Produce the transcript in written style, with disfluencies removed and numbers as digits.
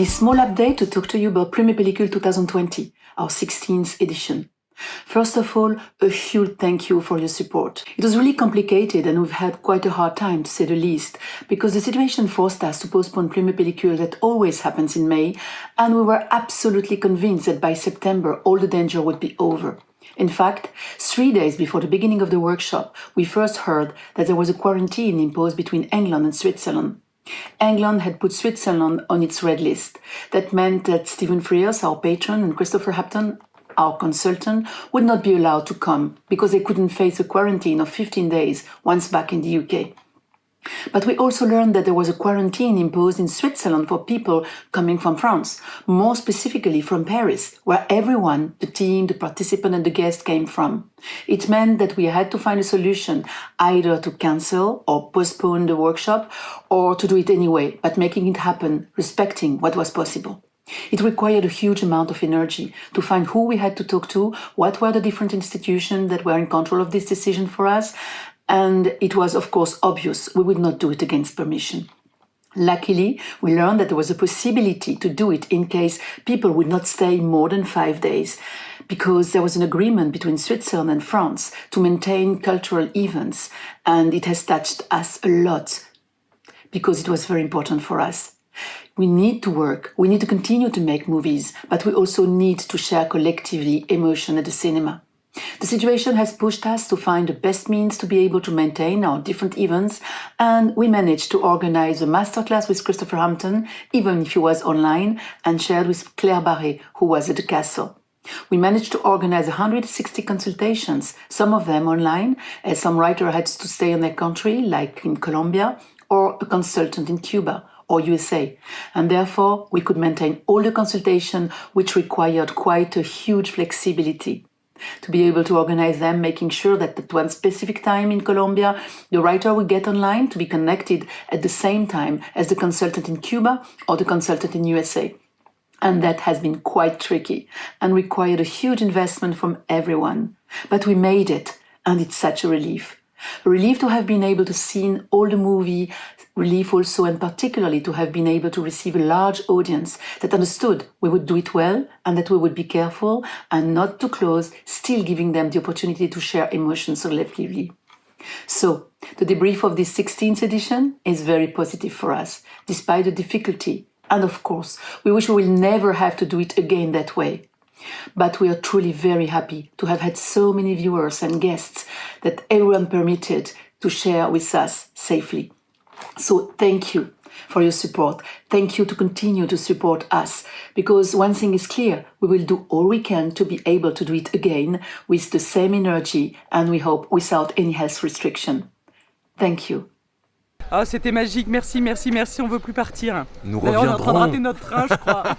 this small update to talk to you about Premier Pellicule 2020, our 16th edition. First of all, a huge thank you for your support. It was really complicated and we've had quite a hard time, to say the least, because the situation forced us to postpone Premier Pellicule that always happens in May, and we were absolutely convinced that by September all the danger would be over. In fact, 3 days before the beginning of the workshop, we first heard that there was a quarantine imposed between England and Switzerland. England had put Switzerland on its red list. That meant that Stephen Frears, our patron, and Christopher Hampton, our consultant, would not be allowed to come because they couldn't face a quarantine of 15 days once back in the UK. But we also learned that there was a quarantine imposed in Switzerland for people coming from France, more specifically from Paris, where everyone, the team, the participant and the guest came from. It meant that we had to find a solution, either to cancel or postpone the workshop or to do it anyway, but making it happen, respecting what was possible. It required a huge amount of energy to find who we had to talk to, what were the different institutions that were in control of this decision for us, and it was, of course, obvious we would not do it against permission. Luckily, we learned that there was a possibility to do it in case people would not stay more than 5 days, because there was an agreement between Switzerland and France to maintain cultural events, and it has touched us a lot, because it was very important for us. We need to work, we need to continue to make movies, but we also need to share collectively emotion at the cinema. The situation has pushed us to find the best means to be able to maintain our different events, and we managed to organize a masterclass with Christopher Hampton, even if he was online, and shared with Claire Barré, who was at the castle. We managed to organize 160 consultations, some of them online, as some writer had to stay in their country, like in Colombia, or a consultant in Cuba or USA, and therefore we could maintain all the consultation, which required quite a huge flexibility. To be able to organize them, making sure that at one specific time in Colombia, the writer would get online to be connected at the same time as the consultant in Cuba or the consultant in USA. And that has been quite tricky and required a huge investment from everyone. But we made it, and it's such a relief. A relief to have been able to see all the movie, relief also and particularly to have been able to receive a large audience that understood we would do it well and that we would be careful and not too close, still giving them the opportunity to share emotions selectively. So, the debrief of this 16th edition is very positive for us, despite the difficulty. And of course, we wish we will never have to do it again that way. But we are truly very happy to have had so many viewers and guests that everyone permitted to share with us safely. So thank you for your support. Thank you to continue to support us, because one thing is clear, we will do all we can to be able to do it again with the same energy and we hope without any health restriction. Thank you. Ah, c'était magique, merci, merci, merci, on veut plus partir. Nous D'ailleurs, on est en train de reviendrons. rater notre train, je crois.